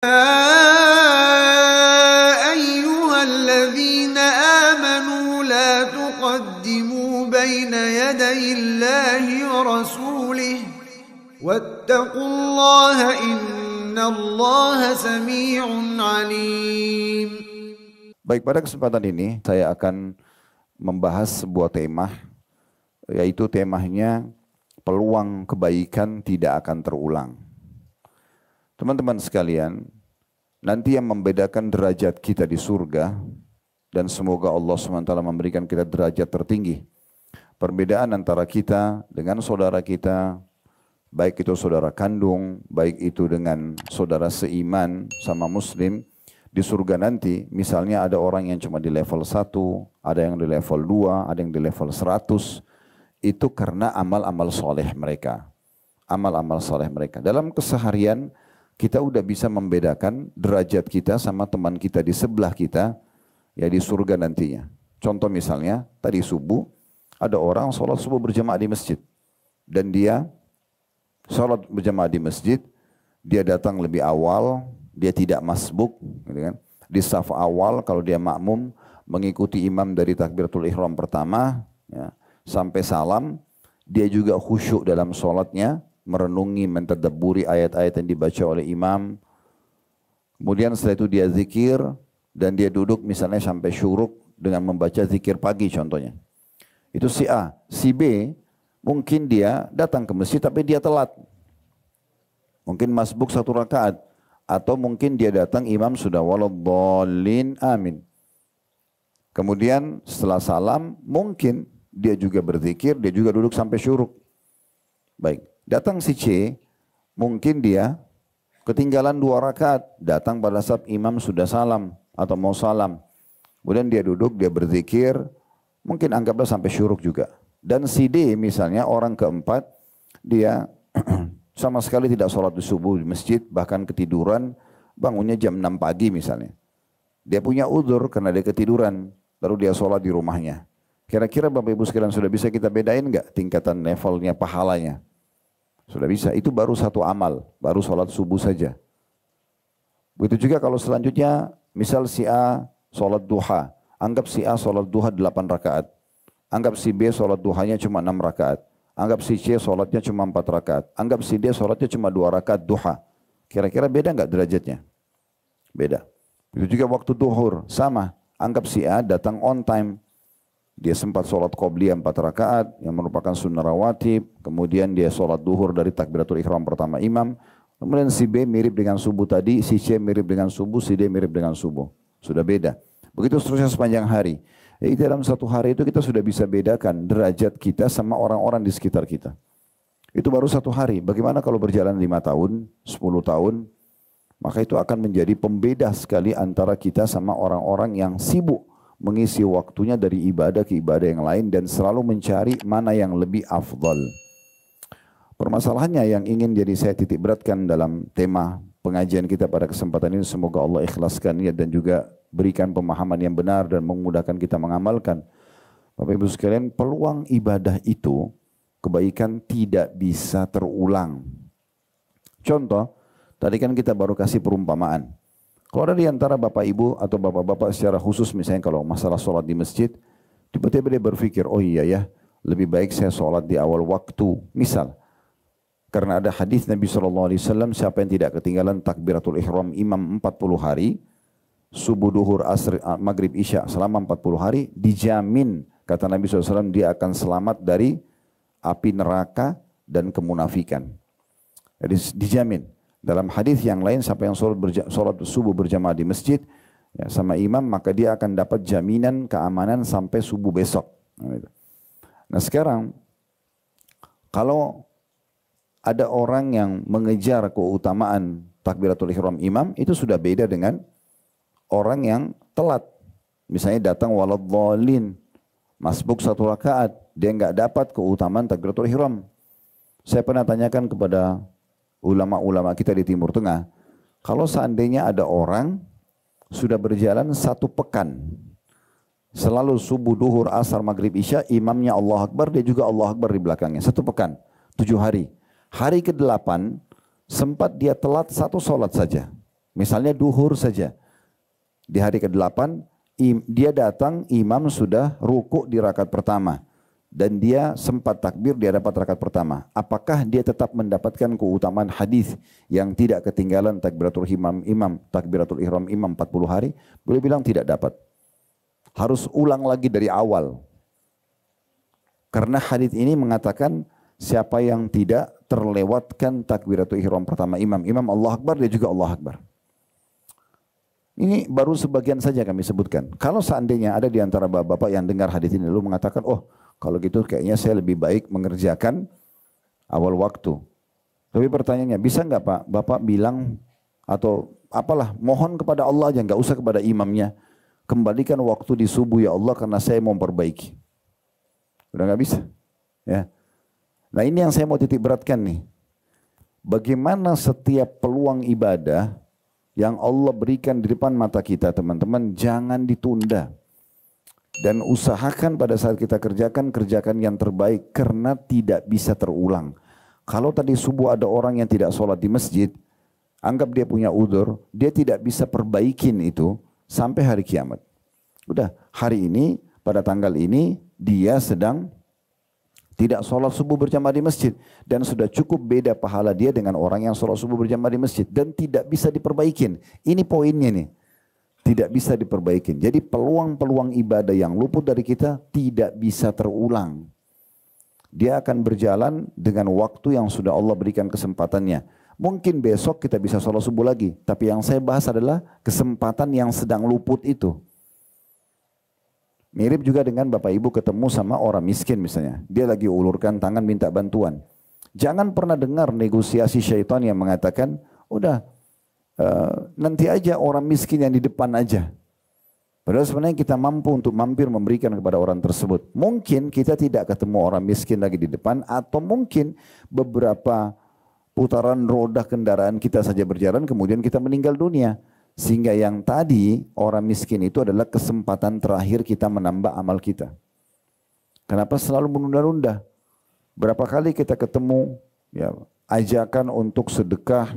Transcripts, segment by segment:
أيها الذين آمنوا لا تقدموا بين يدي الله ورسوله واتقوا الله إن الله سميع عليم. Baik, pada kesempatan ini saya akan membahas sebuah tema, yaitu temanya peluang kebaikan tidak akan terulang. Teman-teman sekalian, nanti yang membedakan derajat kita di surga, dan semoga Allah SWT memberikan kita derajat tertinggi. Perbedaan antara kita dengan saudara kita, baik itu saudara kandung, baik itu dengan saudara seiman sama muslim, di surga nanti, misalnya ada orang yang cuma di level 1, ada yang di level 2, ada yang di level 100, itu karena amal-amal soleh mereka. Amal-amal soleh mereka. Dalam keseharian, kita udah bisa membedakan derajat kita sama teman kita di sebelah kita, ya di surga nantinya. Contoh misalnya, tadi subuh, ada orang sholat subuh berjamaah di masjid. Dan dia sholat berjamaah di masjid, dia datang lebih awal, dia tidak masbuk, gitu kan. Di saf awal, kalau dia makmum, mengikuti imam dari takbiratul ihram pertama, ya, sampai salam, dia juga khusyuk dalam sholatnya, merenungi, mentadabburi ayat-ayat yang dibaca oleh imam. Kemudian setelah itu dia zikir, dan dia duduk misalnya sampai syuruk dengan membaca zikir pagi contohnya. Itu si A. Si B, mungkin dia datang ke masjid tapi dia telat. Mungkin masbuk 1 rakaat. Atau mungkin dia datang imam sudah waladhdallin amin. Kemudian setelah salam, mungkin dia juga berzikir, dia juga duduk sampai syuruk. Baik. Datang si C, mungkin dia ketinggalan 2 rakaat, datang pada saat imam sudah salam atau mau salam. Kemudian dia duduk, dia berzikir, mungkin anggaplah sampai syuruk juga. Dan si D misalnya orang keempat, dia sama sekali tidak sholat di subuh di masjid, bahkan ketiduran, bangunnya jam 6 pagi misalnya. Dia punya uzur karena dia ketiduran, lalu dia sholat di rumahnya. Kira-kira Bapak Ibu sekalian sudah bisa kita bedain nggak tingkatan levelnya, pahalanya? Sudah bisa, itu baru satu amal, baru sholat subuh saja. Begitu juga kalau selanjutnya, misal si A sholat duha, anggap si A sholat duha 8 rakaat. Anggap si B sholat duhanya cuma 6 rakaat. Anggap si C sholatnya cuma 4 rakaat. Anggap si D sholatnya cuma 2 rakaat duha. Kira-kira beda nggak derajatnya? Beda. Begitu juga waktu duhur, sama. Anggap si A datang on time. Dia sempat sholat qobliyah 4 rakaat yang merupakan sunnah rawatib. Kemudian dia sholat duhur dari takbiratul ihram pertama imam. Kemudian si B mirip dengan subuh tadi, si C mirip dengan subuh, si D mirip dengan subuh. Sudah beda. Begitu seterusnya sepanjang hari. Jadi dalam satu hari itu kita sudah bisa bedakan derajat kita sama orang-orang di sekitar kita. Itu baru satu hari. Bagaimana kalau berjalan 5 tahun, 10 tahun, maka itu akan menjadi pembeda sekali antara kita sama orang-orang yang sibuk mengisi waktunya dari ibadah ke ibadah yang lain dan selalu mencari mana yang lebih afdal. Permasalahannya yang ingin jadi saya titik beratkan dalam tema pengajian kita pada kesempatan ini, semoga Allah ikhlaskan niat dan juga berikan pemahaman yang benar dan memudahkan kita mengamalkan. Bapak Ibu sekalian, peluang ibadah itu, kebaikan tidak bisa terulang. Contoh, tadi kan kita baru kasih perumpamaan. Kalau ada di antara Bapak Ibu atau Bapak-Bapak secara khusus misalnya kalau masalah sholat di masjid, tiba-tiba dia berpikir, oh iya ya, lebih baik saya sholat di awal waktu. Misal, karena ada hadis Nabi SAW, siapa yang tidak ketinggalan takbiratul ihram imam 40 hari, subuh, duhur, asr, maghrib, isya selama 40 hari, dijamin, kata Nabi SAW, dia akan selamat dari api neraka dan kemunafikan. Jadi dijamin. Dalam hadis yang lain, siapa yang sholat subuh berjamaah di masjid ya, sama imam, maka dia akan dapat jaminan keamanan sampai subuh besok. Nah sekarang, kalau ada orang yang mengejar keutamaan takbiratul ihram imam, itu sudah beda dengan orang yang telat. Misalnya datang waladhdallin, masbuk 1 rakaat, dia enggak dapat keutamaan takbiratul ihram. Saya pernah tanyakan kepada ulama-ulama kita di Timur Tengah, kalau seandainya ada orang sudah berjalan 1 pekan, selalu subuh, duhur, asar, maghrib, isya, imamnya Allah Akbar, dia juga Allah Akbar di belakangnya, 1 pekan, 7 hari. Hari ke-8 sempat dia telat 1 sholat saja. Misalnya duhur saja. Di hari ke-8, dia datang, imam sudah ruku di rakaat pertama. Dan dia sempat takbir, dia dapat rakaat pertama. Apakah dia tetap mendapatkan keutamaan hadis yang tidak ketinggalan takbiratul takbiratul ihram imam 40 hari? Beliau bilang tidak dapat. Harus ulang lagi dari awal. Karena hadis ini mengatakan siapa yang tidak terlewatkan takbiratul ihram pertama imam Allah Akbar, dia juga Allah Akbar. Ini baru sebagian saja kami sebutkan. Kalau seandainya ada di antara bapak-bapak yang dengar hadis ini lalu mengatakan, oh kalau gitu kayaknya saya lebih baik mengerjakan awal waktu. Tapi pertanyaannya, bisa nggak Pak, Bapak bilang atau apalah, mohon kepada Allah aja, nggak usah kepada imamnya. Kembalikan waktu di subuh ya Allah karena saya mau memperbaiki. Udah nggak bisa. Ya. Nah ini yang saya mau titik beratkan nih. Bagaimana setiap peluang ibadah yang Allah berikan di depan mata kita, teman-teman, jangan ditunda. Dan usahakan pada saat kita kerjakan yang terbaik karena tidak bisa terulang. Kalau tadi subuh ada orang yang tidak sholat di masjid, anggap dia punya udzur, dia tidak bisa perbaikin itu sampai hari kiamat. Udah, hari ini, pada tanggal ini, dia sedang tidak sholat subuh berjamaah di masjid. Dan sudah cukup beda pahala dia dengan orang yang sholat subuh berjamaah di masjid. Dan tidak bisa diperbaikin. Ini poinnya nih. Tidak bisa diperbaikin. Jadi peluang-peluang ibadah yang luput dari kita tidak bisa terulang. Dia akan berjalan dengan waktu yang sudah Allah berikan kesempatannya. Mungkin besok kita bisa sholat subuh lagi. Tapi yang saya bahas adalah kesempatan yang sedang luput itu. Mirip juga dengan Bapak Ibu ketemu sama orang miskin misalnya. Dia lagi ulurkan tangan minta bantuan. Jangan pernah dengar negosiasi syaitan yang mengatakan, udah nanti aja orang miskin yang di depan aja. Padahal sebenarnya kita mampu untuk mampir memberikan kepada orang tersebut. Mungkin kita tidak ketemu orang miskin lagi di depan, atau mungkin beberapa putaran roda kendaraan kita saja berjalan kemudian kita meninggal dunia. Sehingga yang tadi orang miskin itu adalah kesempatan terakhir kita menambah amal kita. Kenapa selalu menunda-nunda? Berapa kali kita ketemu ya, ajakan untuk sedekah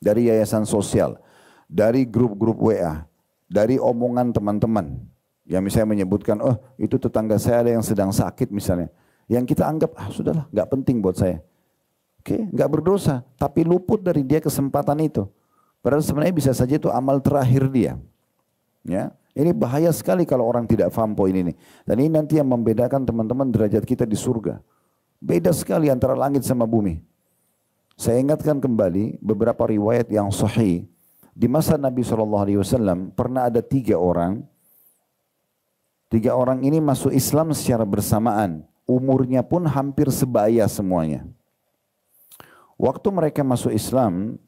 dari yayasan sosial, dari grup-grup WA, dari omongan teman-teman yang misalnya menyebutkan, oh itu tetangga saya ada yang sedang sakit misalnya, yang kita anggap sudahlah nggak penting buat saya, oke, nggak berdosa, tapi luput dari dia kesempatan itu. Padahal sebenarnya bisa saja itu amal terakhir dia. Ya, ini bahaya sekali kalau orang tidak paham poin ini. Dan ini nanti yang membedakan teman-teman derajat kita di surga. Beda sekali antara langit sama bumi. Saya ingatkan kembali beberapa riwayat yang sahih. Di masa Nabi SAW pernah ada 3 orang. 3 orang ini masuk Islam secara bersamaan. Umurnya pun hampir sebaya semuanya. Waktu mereka masuk Islam,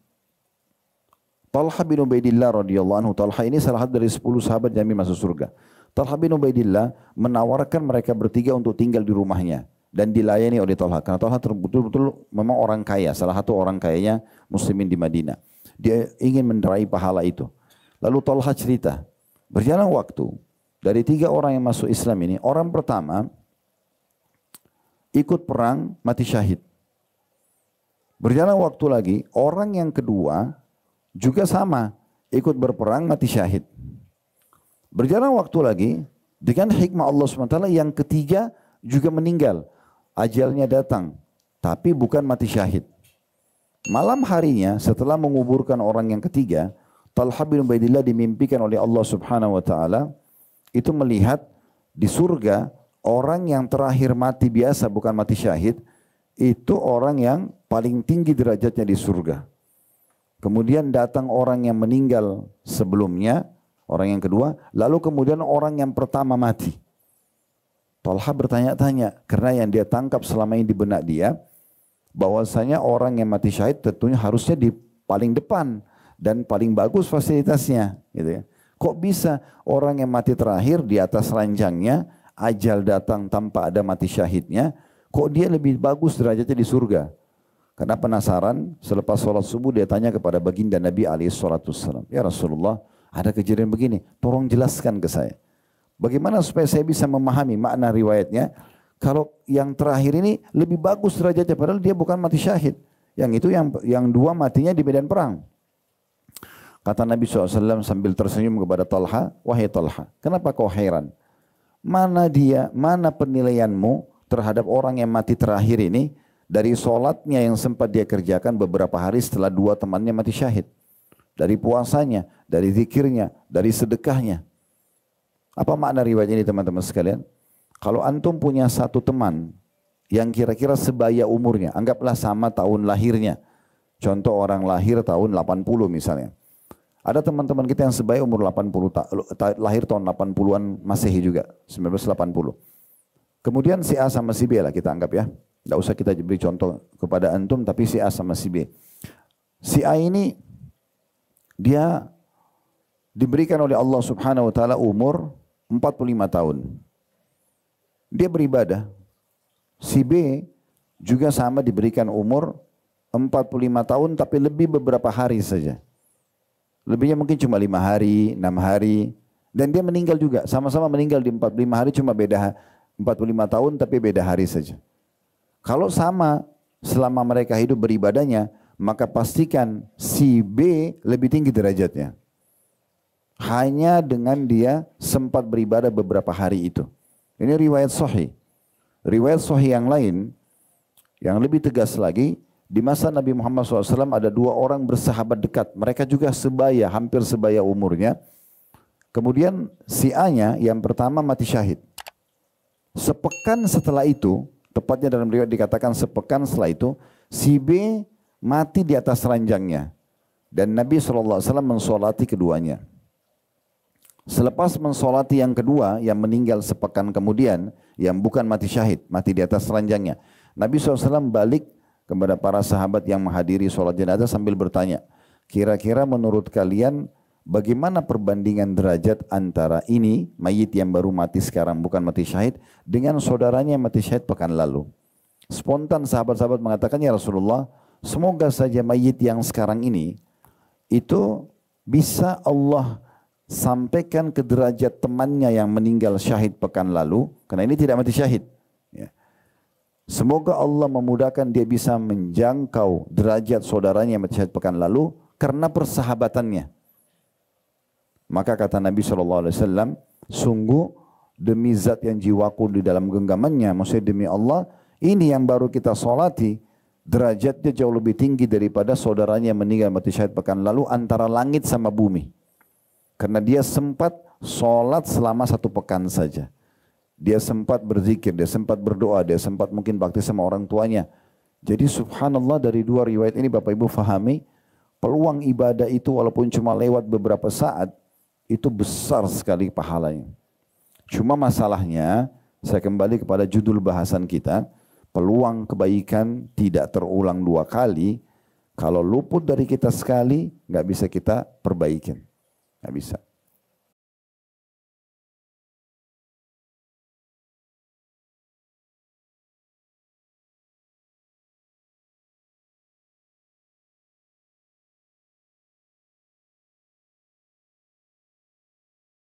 Talha bin Ubaidillah radhiyallahu anhu, Talha ini salah satu dari 10 sahabat yang masuk surga. Talha bin Ubaidillah menawarkan mereka bertiga untuk tinggal di rumahnya dan dilayani oleh Talha. Karena Talha betul-betul memang orang kaya, salah satu orang kayanya muslimin di Madinah. Dia ingin meraih pahala itu. Lalu Talha cerita, berjalan waktu, dari 3 orang yang masuk Islam ini, orang pertama ikut perang mati syahid. Berjalan waktu lagi, orang yang kedua juga sama, ikut berperang mati syahid. Berjalan waktu lagi, dengan hikmah Allah SWT yang ketiga juga meninggal. Ajalnya datang, tapi bukan mati syahid. Malam harinya setelah menguburkan orang yang ketiga, Talha bin Ubaidillah dimimpikan oleh Allah Subhanahu wa taala itu melihat di surga orang yang terakhir mati biasa bukan mati syahid, itu orang yang paling tinggi derajatnya di surga. Kemudian datang orang yang meninggal sebelumnya, orang yang kedua, lalu kemudian orang yang pertama mati. Talha bertanya-tanya, karena yang dia tangkap selama ini di benak dia, bahwasanya orang yang mati syahid tentunya harusnya di paling depan dan paling bagus fasilitasnya. Gitu ya. Kok bisa orang yang mati terakhir di atas ranjangnya, ajal datang tanpa ada mati syahidnya, kok dia lebih bagus derajatnya di surga? Karena penasaran, selepas sholat subuh dia tanya kepada baginda Nabi SAW. Ya Rasulullah, ada kejadian begini, tolong jelaskan ke saya. Bagaimana supaya saya bisa memahami makna riwayatnya? Kalau yang terakhir ini lebih bagus derajatnya, padahal dia bukan mati syahid. Yang itu yang 2 matinya di medan perang. Kata Nabi SAW sambil tersenyum kepada Talha, wahai Talha, kenapa kau heran? Mana penilaianmu terhadap orang yang mati terakhir ini dari sholatnya yang sempat dia kerjakan beberapa hari setelah dua temannya mati syahid. Dari puasanya, dari zikirnya, dari sedekahnya. Apa makna riwayat ini teman-teman sekalian? Kalau antum punya satu teman yang kira-kira sebaya umurnya, anggaplah sama tahun lahirnya. Contoh orang lahir tahun 80 misalnya. Ada teman-teman kita yang sebaya umur 80, lahir tahun 80-an Masehi juga, 1980. Kemudian si A sama si B lah kita anggap ya. Tidak usah kita beri contoh kepada antum, tapi si A sama si B. Si A ini, dia diberikan oleh Allah Subhanahu Wa Taala umur 45 tahun. Dia beribadah. Si B juga sama diberikan umur 45 tahun, tapi lebih beberapa hari saja. Lebihnya mungkin cuma 5 hari, 6 hari. Dan dia meninggal juga. Sama-sama meninggal di 45 hari, cuma beda 45 tahun tapi beda hari saja. Kalau sama selama mereka hidup beribadahnya, maka pastikan si B lebih tinggi derajatnya. Hanya dengan dia sempat beribadah beberapa hari itu. Ini riwayat sahih. Riwayat sahih yang lain, yang lebih tegas lagi, di masa Nabi Muhammad SAW ada dua orang bersahabat dekat. Mereka juga sebaya, hampir sebaya umurnya. Kemudian si A-nya yang pertama mati syahid. Sepekan setelah itu, tepatnya dalam riwayat dikatakan sepekan setelah itu, si B mati di atas ranjangnya. Dan Nabi SAW mensolati keduanya. Selepas mensolati yang kedua, yang meninggal sepekan kemudian, yang bukan mati syahid, mati di atas ranjangnya. Nabi SAW balik kepada para sahabat yang menghadiri sholat jenazah sambil bertanya, kira-kira menurut kalian bagaimana perbandingan derajat antara ini, mayit yang baru mati sekarang bukan mati syahid, dengan saudaranya yang mati syahid pekan lalu? Spontan sahabat-sahabat mengatakan, ya Rasulullah, semoga saja mayit yang sekarang ini itu bisa Allah sampaikan ke derajat temannya yang meninggal syahid pekan lalu, karena ini tidak mati syahid. Ya. Semoga Allah memudahkan dia bisa menjangkau derajat saudaranya yang mati syahid pekan lalu karena persahabatannya. Maka kata Nabi SAW, sungguh demi zat yang jiwaku di dalam genggamannya, maksudnya demi Allah, ini yang baru kita solati, derajatnya jauh lebih tinggi daripada saudaranya yang meninggal mati syahid pekan lalu antara langit sama bumi. Karena dia sempat sholat selama 1 pekan saja. Dia sempat berzikir, dia sempat berdoa, dia sempat mungkin bakti sama orang tuanya. Jadi subhanallah dari dua riwayat ini Bapak Ibu fahami, peluang ibadah itu walaupun cuma lewat beberapa saat, itu besar sekali pahalanya. Cuma masalahnya, saya kembali kepada judul bahasan kita, peluang kebaikan tidak terulang 2 kali, kalau luput dari kita sekali, nggak bisa kita perbaikin. Nggak bisa.